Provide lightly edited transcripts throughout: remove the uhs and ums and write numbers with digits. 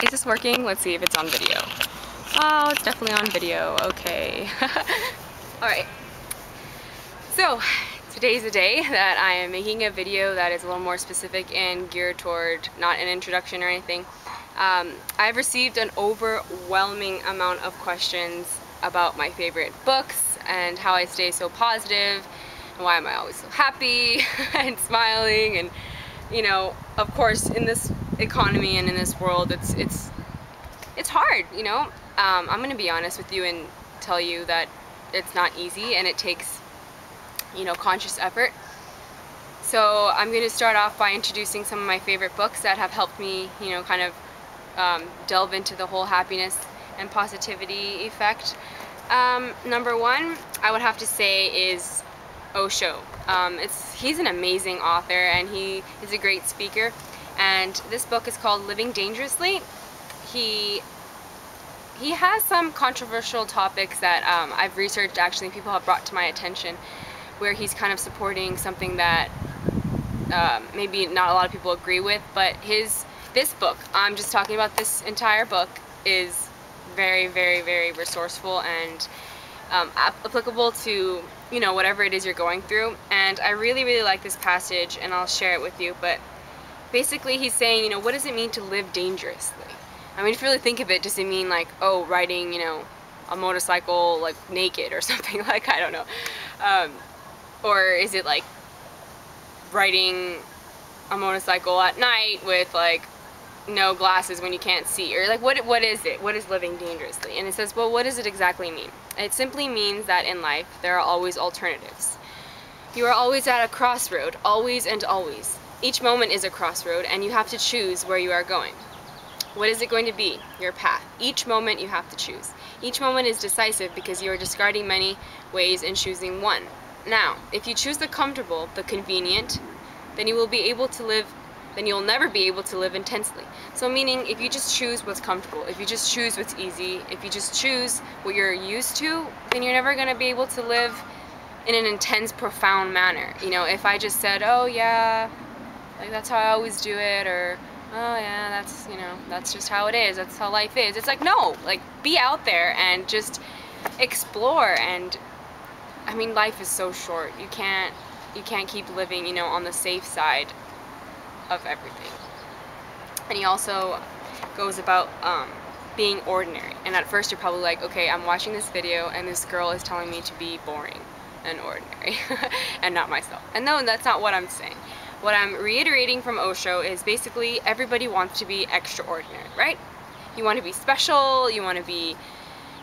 Is this working? Let's see if it's on video. Oh, it's definitely on video. Okay. Alright. So, today's the day that I am making a video that is a little more specific and geared toward not an introduction or anything. I've received an overwhelming amount of questions about my favorite books and how I stay so positive and why am I always so happy and smiling, and you know, of course in this economy and in this world it's hard, you know. I'm gonna be honest with you and tell you that it's not easy and it takes, you know, conscious effort. So I'm going to start off by introducing some of my favorite books that have helped me, you know, kind of delve into the whole happiness and positivity effect. Number one, I would have to say, is Osho. He's an amazing author and he is a great speaker. And this book is called Living Dangerously. He has some controversial topics that I've researched, actually, people have brought to my attention, where he's kind of supporting something that maybe not a lot of people agree with, but this book, I'm just talking about this entire book, is very, very, very resourceful and applicable to, you know, whatever it is you're going through. And I really, really like this passage, and I'll share it with you. But basically he's saying, you know, what does it mean to live dangerously? I mean, if you really think of it, does it mean like, oh, riding, you know, a motorcycle like naked or something? Like, I don't know. Or is it like riding a motorcycle at night with like no glasses when you can't see? Or like, what is it? What is living dangerously? And it says, well, what does it exactly mean? It simply means that in life there are always alternatives. You are always at a crossroad, always and always. Each moment is a crossroad and you have to choose where you are going. What is it going to be? Your path. Each moment you have to choose. Each moment is decisive because you are discarding many ways and choosing one. Now, if you choose the comfortable, the convenient, then you'll never be able to live intensely. So meaning, if you just choose what's comfortable, if you just choose what's easy, if you just choose what you're used to, then you're never going to be able to live in an intense, profound manner. You know, if I just said, oh yeah, like that's how I always do it, or oh yeah, that's, you know, that's just how it is, that's how life is. It's like, no, like, be out there and just explore. And I mean, life is so short. You can't keep living, you know, on the safe side of everything. And he also goes about being ordinary. And at first you're probably like, okay, I'm watching this video and this girl is telling me to be boring and ordinary and not myself. And no, that's not what I'm saying. What I'm reiterating from Osho is basically everybody wants to be extraordinary, right? You want to be special, you want to be,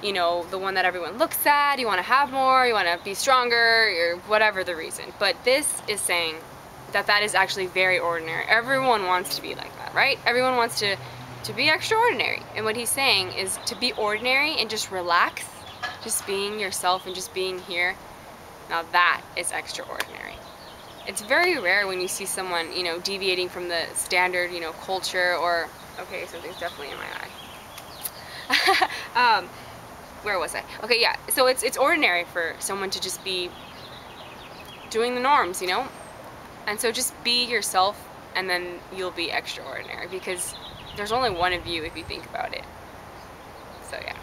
you know, the one that everyone looks at, you want to have more, you want to be stronger, or whatever the reason. But this is saying that that is actually very ordinary. Everyone wants to be like that, right? Everyone wants to be extraordinary. And what he's saying is to be ordinary and just relax, just being yourself and just being here. Now that is extraordinary. It's very rare when you see someone, you know, deviating from the standard, you know, culture, or, okay, something's definitely in my eye. Where was I? Okay, yeah, so it's ordinary for someone to just be doing the norms, you know? And so just be yourself, and then you'll be extraordinary, because there's only one of you if you think about it. So yeah.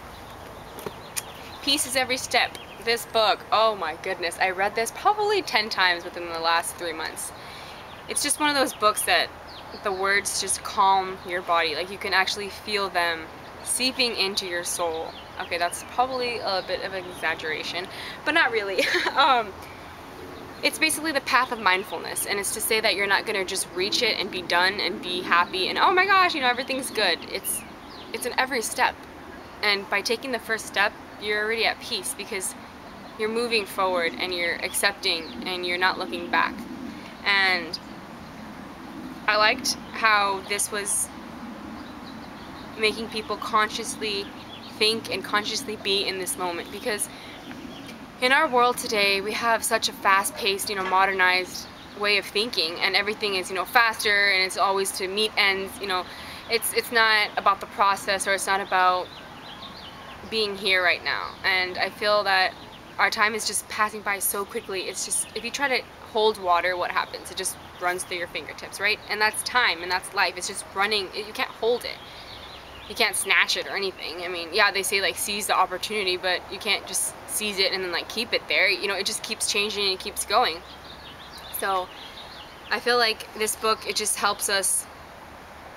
Peace is every step. This book, oh my goodness, I read this probably 10 times within the last 3 months. It's just one of those books that the words just calm your body. Like, you can actually feel them seeping into your soul. Okay, that's probably a bit of an exaggeration, but not really. It's basically the path of mindfulness, and it's to say that you're not going to just reach it and be done and be happy and, oh my gosh, you know, everything's good. It's in every step. And by taking the first step, you're already at peace, because you're moving forward and you're accepting and you're not looking back. And I liked how this was making people consciously think and consciously be in this moment, because in our world today we have such a fast-paced, you know, modernized way of thinking, and everything is, you know, faster, and it's always to meet ends, you know. It's not about the process, or it's not about being here right now. And I feel that our time is just passing by so quickly. It's just, if you try to hold water, what happens? It just runs through your fingertips, right? And that's time, and that's life. It's just running. You can't hold it. you can't snatch it or anything. I mean, yeah, they say like seize the opportunity, but you can't just seize it and then like keep it there. You know, it just keeps changing and it keeps going. So I feel like this book, it just helps us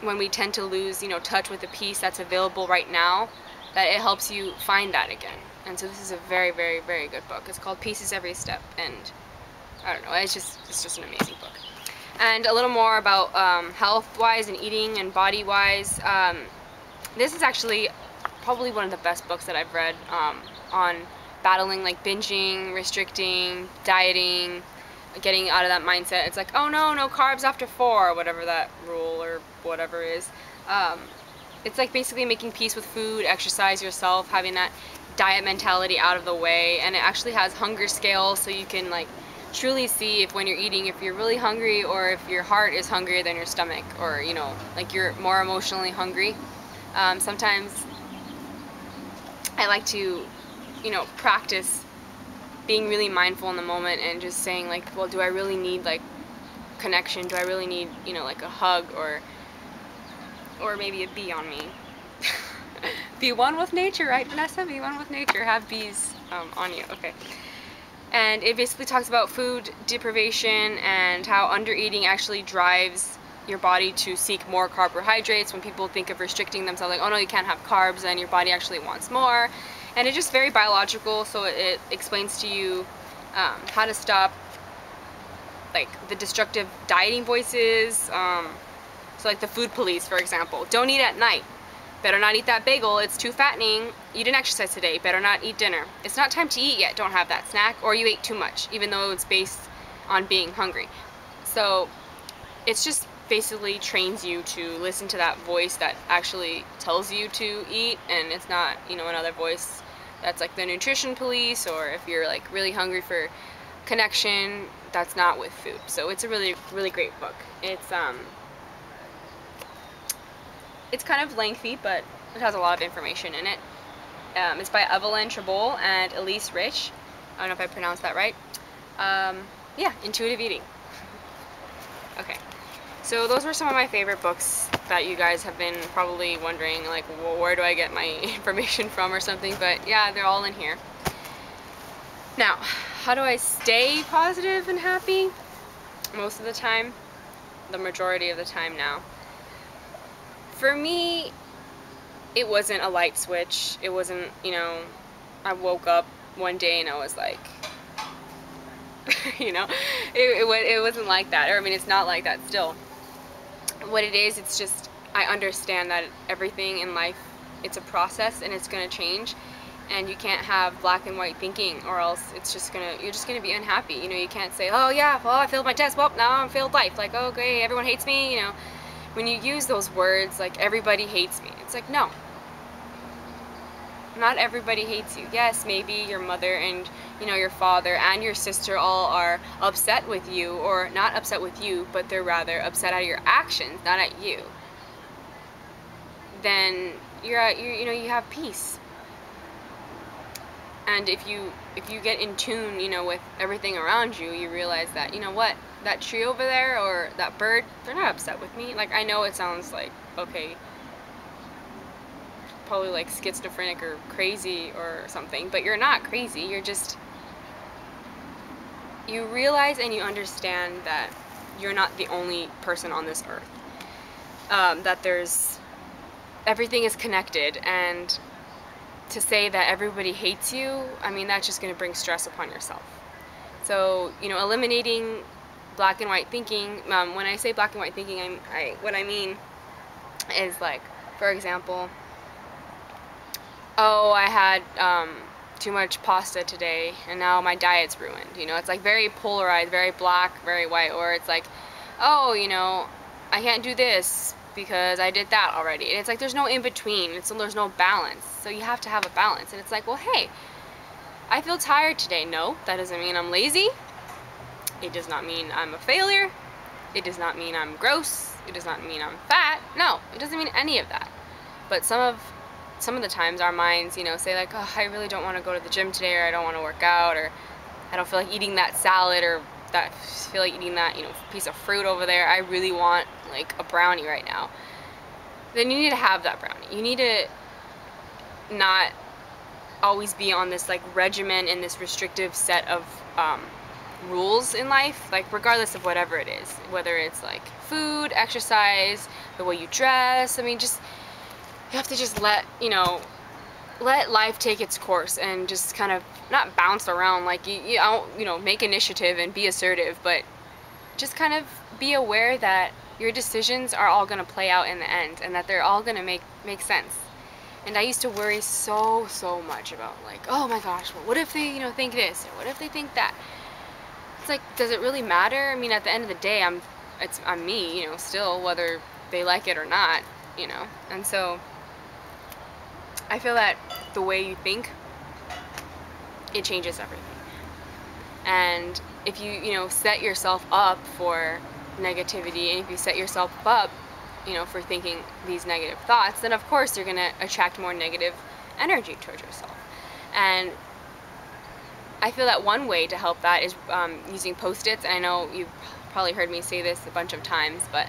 when we tend to lose, you know, touch with the peace that's available right now, that it helps you find that again. And so this is a very, very, very good book. It's called Peace is Every Step, and I don't know, it's just an amazing book. And a little more about health-wise and eating and body-wise. This is actually probably one of the best books that I've read on battling like binging, restricting, dieting, getting out of that mindset. It's like, oh no, no carbs after 4, or whatever that rule or whatever is. It's like basically making peace with food, exercise yourself, having that diet mentality out of the way. And it actually has hunger scales, so you can like truly see if when you're eating, if you're really hungry, or if your heart is hungrier than your stomach, or you know, like you're more emotionally hungry. Sometimes I like to, you know, practice being really mindful in the moment and just saying like, well, do I really need like connection? Do I really need, you know, like a hug, or maybe a bee on me? Be one with nature, right, Vanessa? Be one with nature. Have bees on you. Okay. And it basically talks about food deprivation and how undereating actually drives your body to seek more carbohydrates. When people think of restricting themselves, like, oh no, you can't have carbs, and your body actually wants more. And it's just very biological, so it explains to you how to stop like the destructive dieting voices. So like the food police, for example. Don't eat at night. Better not eat that bagel, it's too fattening. You didn't exercise today, better not eat dinner. It's not time to eat yet, don't have that snack. Or you ate too much, even though it's based on being hungry. So it's just basically trains you to listen to that voice that actually tells you to eat, and it's not, you know, another voice that's like the nutrition police, or if you're like really hungry for connection, that's not with food. So it's a really, really great book. It's kind of lengthy, but it has a lot of information in it. It's by Evelyn Tribole and Elise Rich. I don't know if I pronounced that right. Yeah, Intuitive Eating. Okay, so those were some of my favorite books that you guys have been probably wondering, like, well, where do I get my information from or something, but yeah, they're all in here. Now, how do I stay positive and happy? Most of the time, the majority of the time now. For me, it wasn't a light switch. It wasn't, you know, I woke up one day and I was like, you know, it wasn't like that. Or I mean, it's not like that still. What it is, it's just, I understand that everything in life, it's a process and it's going to change. And you can't have black and white thinking, or else it's just you're just gonna be unhappy. You know, you can't say, oh yeah, well I failed my test, well now I'm failed life. Like, oh great, everyone hates me, you know. When you use those words, like everybody hates me, it's like, no. Not everybody hates you. Yes, maybe your mother and, you know, your father and your sister all are upset with you, or not upset with you, but they're rather upset at your actions, not at you. Then you know, you have peace. And if you get in tune, you know, with everything around you, you realize that, you know what, that tree over there or that bird, they're not upset with me. Like, I know it sounds like, okay, probably like schizophrenic or crazy or something, but you're not crazy. You're just, you realize and you understand that you're not the only person on this earth. That everything is connected, and to say that everybody hates you, I mean, that's just going to bring stress upon yourself. So, you know, eliminating black and white thinking. When I say black and white thinking, what I mean is, like, for example, oh, I had too much pasta today and now my diet's ruined. You know, it's like very polarized, very black, very white. Or it's like, oh, you know, I can't do this because I did that already. And it's like there's no in between. There's no balance. So you have to have a balance. And it's like, well, hey, I feel tired today. No, that doesn't mean I'm lazy. It does not mean I'm a failure. It does not mean I'm gross. It does not mean I'm fat. No, it doesn't mean any of that. But some of the times our minds, you know, say like, oh, I really don't want to go to the gym today, or I don't want to work out, or I don't feel like eating that salad, or feel like eating that, you know, piece of fruit over there. I really want like a brownie right now. then you need to have that brownie. You need to not always be on this like regimen and this restrictive set of rules in life, like regardless of whatever it is, whether it's like food, exercise, the way you dress. I mean, just, you have to just let life take its course and just kind of not bounce around, like make initiative and be assertive, but just kind of be aware that your decisions are all going to play out in the end, and that they're all going to make sense. And I used to worry so much about, like, oh my gosh, well, what if they think this, or what if they think that? It's like, does it really matter? I mean, at the end of the day, I'm me, still, whether they like it or not, and so I feel that the way you think, it changes everything. And if you set yourself up for negativity, and if you set yourself up for thinking these negative thoughts, then of course you're going to attract more negative energy towards yourself. And I feel that one way to help that is using Post-its. And I know you've probably heard me say this a bunch of times, but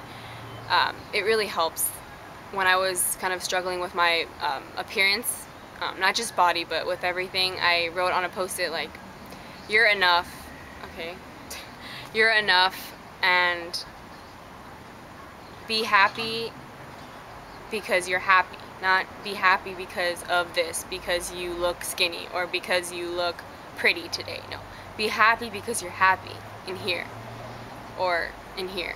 it really helps. When I was kind of struggling with my appearance, not just body, but with everything, I wrote on a Post-it, like, you're enough, okay? You're enough, and be happy because you're happy. Not be happy because of this, because you look skinny, or because you look pretty today. No. Be happy because you're happy in here, or in here,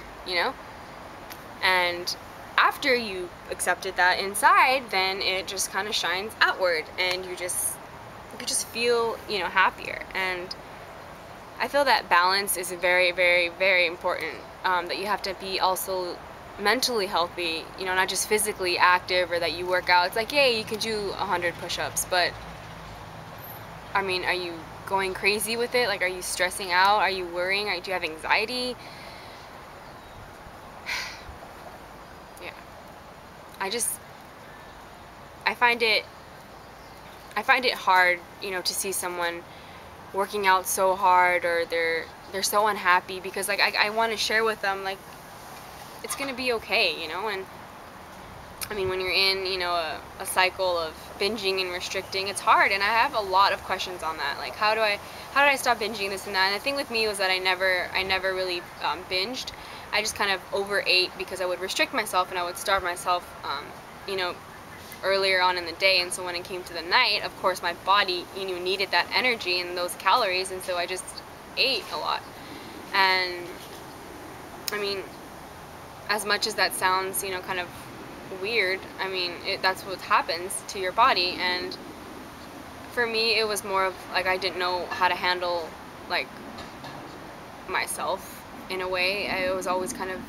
And after you accepted that inside, then it just kind of shines outward, and you just feel, happier. And I feel that balance is very, very, very important, that you have to be also mentally healthy, not just physically active, or that you work out. It's like, yay, you can do 100 push-ups, but I mean, are you going crazy with it? Like, are you stressing out? Are you worrying? Do you have anxiety? Yeah. I find it hard, to see someone working out so hard, or they're so unhappy, because like I want to share with them, like, it's gonna be okay, and I mean, when you're in, a cycle of binging and restricting, it's hard, and I have a lot of questions on that, like, how do I stop binging this and that? And the thing with me was that I never really binged. I just kind of overate, because I would restrict myself and I would starve myself, earlier on in the day, and so when it came to the night, of course my body needed that energy and those calories, and so I just ate a lot. And I mean, as much as that sounds kind of weird, I mean, that's what happens to your body. And for me, it was more of like, I didn't know how to handle, like, myself in a way. I was always kind of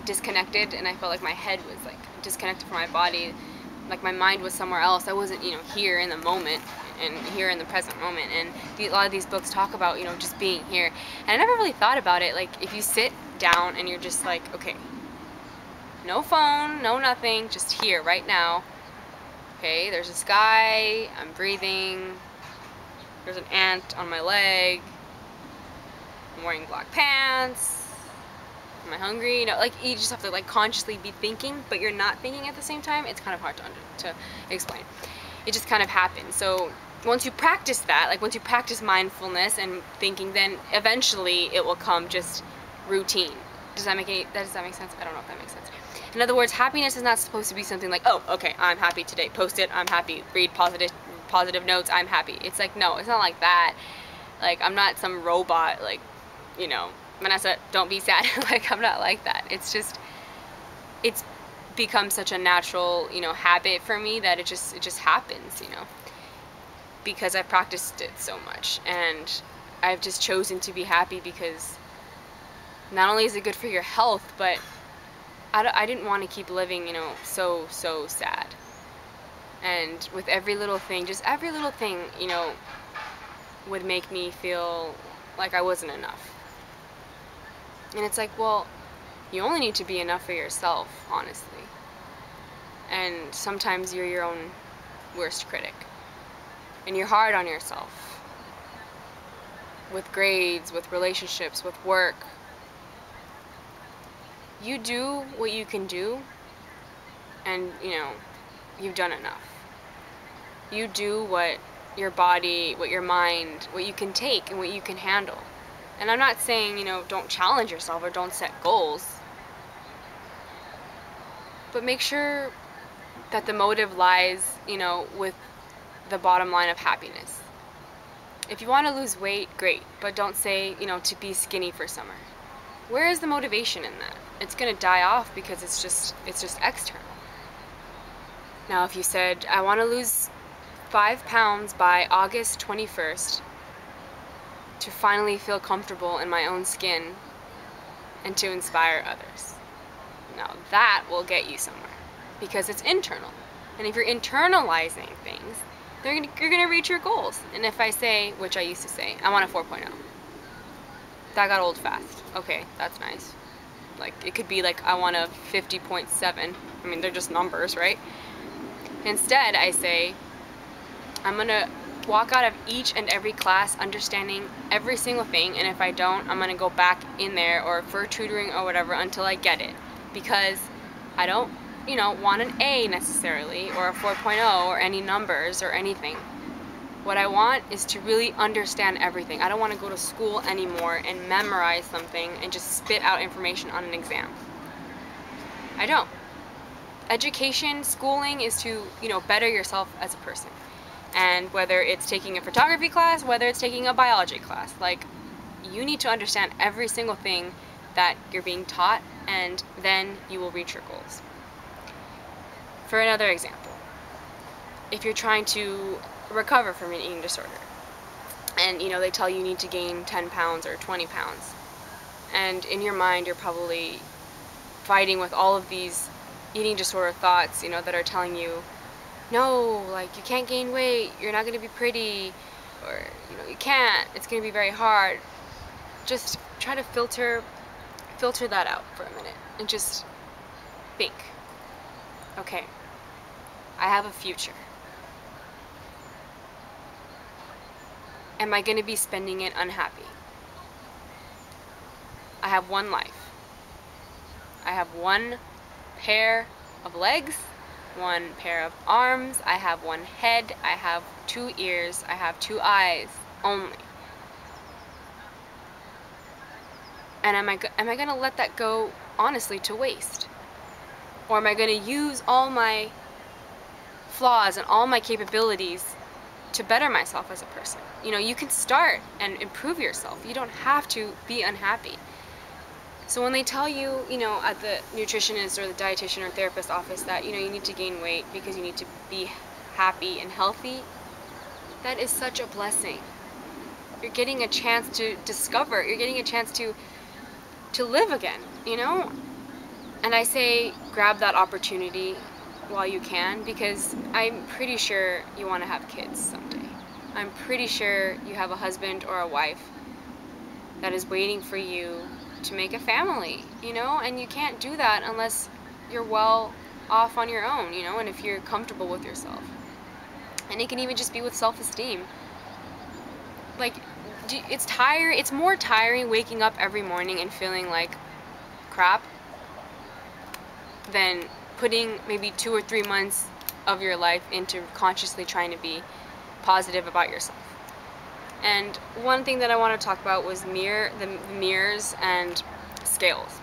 disconnected, and I felt like my head was like disconnected from my body. Like, my mind was somewhere else. I wasn't, here in the moment, and here in the present moment. And a lot of these books talk about, just being here. And I never really thought about it. Like, if you sit down and you're just like, okay, no phone, no nothing, just here, right now. Okay, there's a sky, I'm breathing, there's an ant on my leg, I'm wearing black pants, am I hungry? Like, you just have to, like, consciously be thinking, but you're not thinking at the same time. It's kind of hard to explain. It just kind of happens. So once you practice that, like, once you practice mindfulness and thinking, then eventually it will come just routine. Does that make sense? I don't know if that makes sense. In other words, happiness is not supposed to be something like, oh, okay, I'm happy today, post it, I'm happy, read positive notes, I'm happy. It's like, no, it's not like that. Like, I'm not some robot, like, Vanessa, don't be sad. Like, I'm not like that. It's just, it's become such a natural, habit for me that it just happens, because I've practiced it so much, and I've just chosen to be happy, because not only is it good for your health, but I didn't want to keep living, so sad. And with every little thing, just every little thing, would make me feel like I wasn't enough. And it's like, well, you only need to be enough for yourself, honestly. And sometimes you're your own worst critic. And you're hard on yourself. With grades, with relationships, with work. You do what you can do, and, you know, you've done enough. You do what your body, what your mind, what you can take and what you can handle. And I'm not saying, you know, don't challenge yourself or don't set goals, but make sure that the motive lies, you know, with the bottom line of happiness. If you want to lose weight, great, but don't say, you know, to be skinny for summer. Where is the motivation in that? It's going to die off because it's just external. Now, if you said, I want to lose 5 pounds by August 21st to finally feel comfortable in my own skin and to inspire others, now that will get you somewhere because it's internal. And if you're internalizing things, you're going to reach your goals. And if I say, which I used to say, I want a 4.0, that got old fast. Okay, that's nice. Like, it could be like, I want a 50.7. I mean, they're just numbers, right? Instead, I say, I'm going to walk out of each and every class understanding every single thing, and if I don't, I'm going to go back in there or for tutoring or whatever until I get it. Because I don't, you know, want an A necessarily, or a 4.0, or any numbers or anything. What I want is to really understand everything. I don't want to go to school anymore and memorize something and just spit out information on an exam. I don't. Education, schooling is to, you know, better yourself as a person. And whether it's taking a photography class, whether it's taking a biology class, like, you need to understand every single thing that you're being taught, and then you will reach your goals. For another example, if you're trying to recover from an eating disorder, and, you know, they tell you need to gain 10 pounds or 20 pounds, and in your mind you're probably fighting with all of these eating disorder thoughts, you know, that are telling you, no, like, you can't gain weight, you're not going to be pretty, or, you know, you can't, it's going to be very hard. Just try to filter that out for a minute and just think, okay, I have a future. Am I going to be spending it unhappy? I have one life. I have one pair of legs, one pair of arms, I have one head, I have 2 ears, I have 2 eyes only. And am I going to let that go, honestly, to waste? Or am I going to use all my flaws and all my capabilities to better myself as a person? You know, you can start and improve yourself. You don't have to be unhappy. So when they tell you, you know, at the nutritionist or the dietitian or therapist office that, you know, you need to gain weight because you need to be happy and healthy, that is such a blessing. You're getting a chance to discover, you're getting a chance to live again, you know? And I say grab that opportunity while you can, because I'm pretty sure you want to have kids someday. I'm pretty sure you have a husband or a wife that is waiting for you to make a family, you know? And you can't do that unless you're well off on your own, you know, and if you're comfortable with yourself. And it can even just be with self-esteem. Like, it's more tiring waking up every morning and feeling like crap than putting maybe 2 or 3 months of your life into consciously trying to be positive about yourself. And one thing that I want to talk about was the mirrors and scales.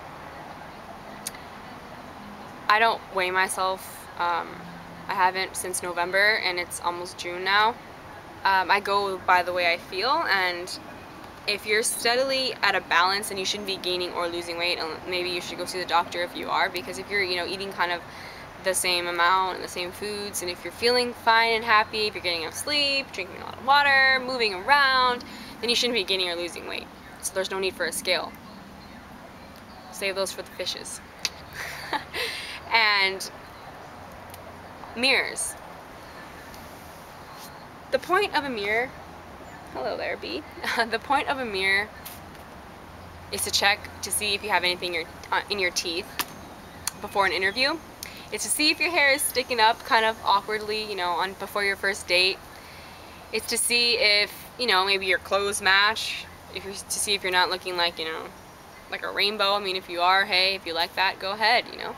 I don't weigh myself. I haven't since November, and it's almost June now. I go by the way I feel, and if you're steadily at a balance, and you shouldn't be gaining or losing weight, maybe you should go see the doctor if you are, because if you're, you know, eating kind of the same amount and the same foods, and if you're feeling fine and happy, if you're getting enough sleep, drinking a lot of water, moving around, then you shouldn't be gaining or losing weight. So there's no need for a scale. Save those for the fishes. And mirrors. The point of a mirror, hello there, bee. The point of a mirror is to check to see if you have anything in your teeth before an interview. It's to see if your hair is sticking up kind of awkwardly, you know, before your first date. It's to see if, you know, maybe your clothes match. To see if you're not looking like, you know, like a rainbow. I mean, if you are, hey, if you like that, go ahead, you know.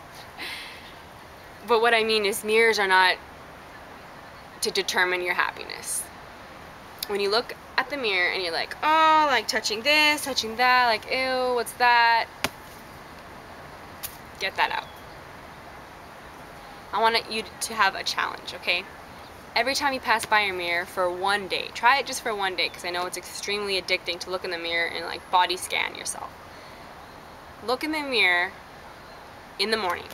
But what I mean is mirrors are not to determine your happiness. When you look at the mirror and you're like, oh, like touching this, touching that, like, ew, what's that? Get that out. I want you to have a challenge, okay? Every time you pass by your mirror for one day, try it just for one day, because I know it's extremely addicting to look in the mirror and like body scan yourself. Look in the mirror in the morning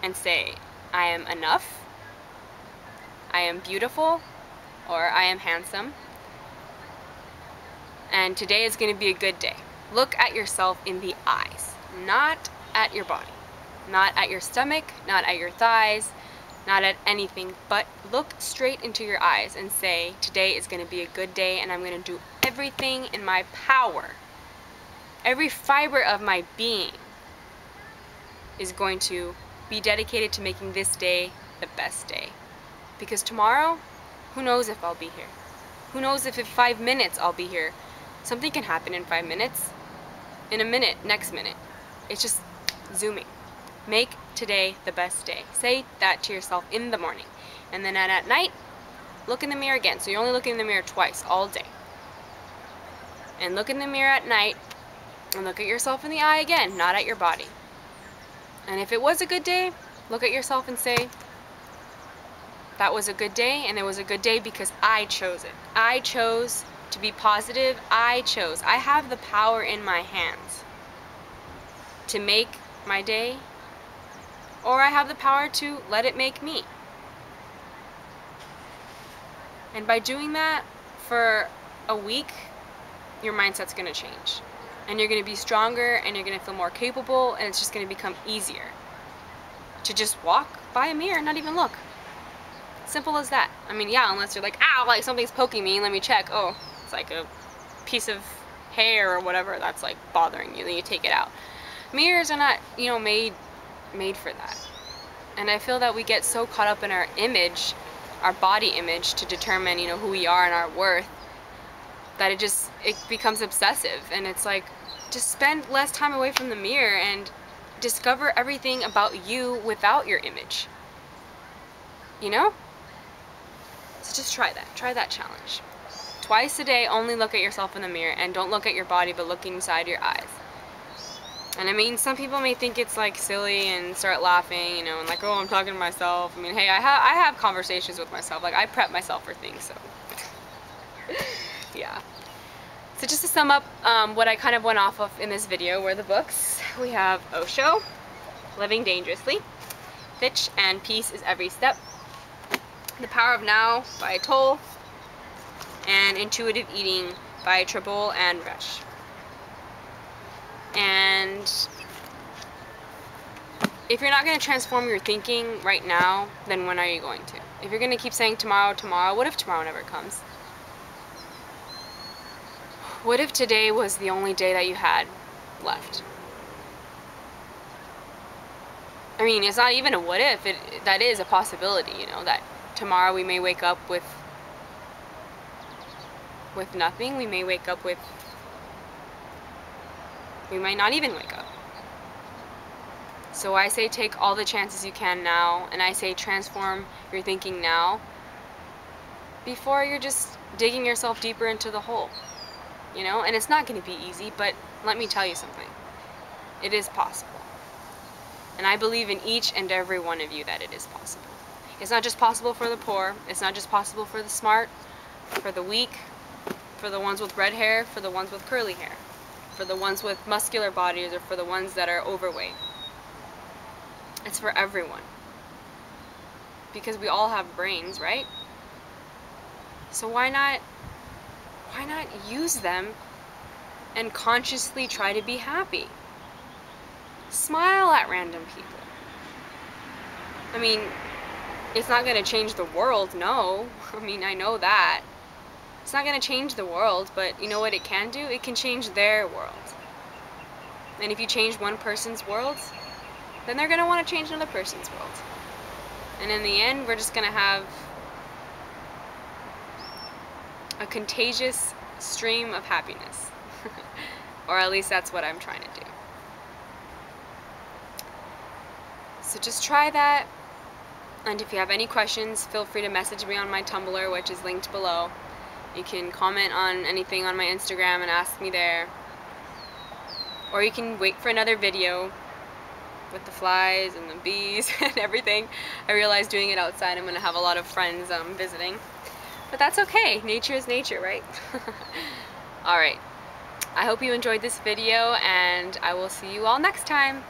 and say, I am enough, I am beautiful, or I am handsome, and today is going to be a good day. Look at yourself in the eyes, not at your body, not at your stomach, not at your thighs, not at anything, but look straight into your eyes and say, today is going to be a good day and I'm going to do everything in my power. Every fiber of my being is going to be dedicated to making this day the best day. Because tomorrow, who knows if I'll be here? Who knows if in 5 minutes I'll be here? Something can happen in 5 minutes, in a minute, next minute. It's just zooming. Make today the best day. Say that to yourself in the morning. And then at night, look in the mirror again. So you're only looking in the mirror twice all day. And look in the mirror at night and look at yourself in the eye again, not at your body. And if it was a good day, look at yourself and say, that was a good day, and it was a good day because I chose it. I chose to be positive. I chose. I have the power in my hands to make my day, or I have the power to let it make me. And by doing that for a week, your mindset's going to change. And you're going to be stronger, and you're going to feel more capable, and it's just going to become easier to just walk by a mirror and not even look. Simple as that. I mean, yeah, unless you're like, ow, like something's poking me, let me check. Oh, it's like a piece of hair or whatever that's like bothering you, then you take it out. Mirrors are not, you know, made for that. And I feel that we get so caught up in our image, our body image, to determine, you know, who we are and our worth, that it becomes obsessive. And it's like, just spend less time away from the mirror and discover everything about you without your image. You know? So just try that challenge. Twice a day, only look at yourself in the mirror, and don't look at your body, but look inside your eyes. And I mean, some people may think it's like silly and start laughing, you know, and like, oh, I'm talking to myself. I mean, hey, I have conversations with myself. Like, I prep myself for things, so yeah. So just to sum up what I kind of went off of in this video were the books. We have Osho, Living Dangerously, Fitch and Peace is Every Step, The Power of Now by Toll, and Intuitive Eating by Tribble and Resch. And if you're not going to transform your thinking right now, then when are you going to? If you're going to keep saying tomorrow, tomorrow, what if tomorrow never comes? What if today was the only day that you had left? I mean, it's not even a what if, that is a possibility, you know, that tomorrow we may wake up with nothing. We may wake up with, we might not even wake up. So I say take all the chances you can now, and I say transform your thinking now before you're just digging yourself deeper into the hole, you know. And it's not going to be easy, but let me tell you something, it is possible. And I believe in each and every one of you that it is possible. It's not just possible for the poor, it's not just possible for the smart, for the weak, for the ones with red hair, for the ones with curly hair, for the ones with muscular bodies, or for the ones that are overweight. It's for everyone. Because we all have brains, right? So why not use them and consciously try to be happy? Smile at random people. I mean, it's not going to change the world, no. I mean, I know that. It's not going to change the world, but you know what it can do? It can change their world. And if you change one person's world, then they're going to want to change another person's world. And in the end, we're just going to have a contagious stream of happiness. Or at least that's what I'm trying to do. So just try that. And if you have any questions, feel free to message me on my Tumblr, which is linked below. You can comment on anything on my Instagram and ask me there. Or you can wait for another video with the flies and the bees and everything. I realize doing it outside I'm going to have a lot of friends visiting. But that's okay. Nature is nature, right? Alright. I hope you enjoyed this video, and I will see you all next time.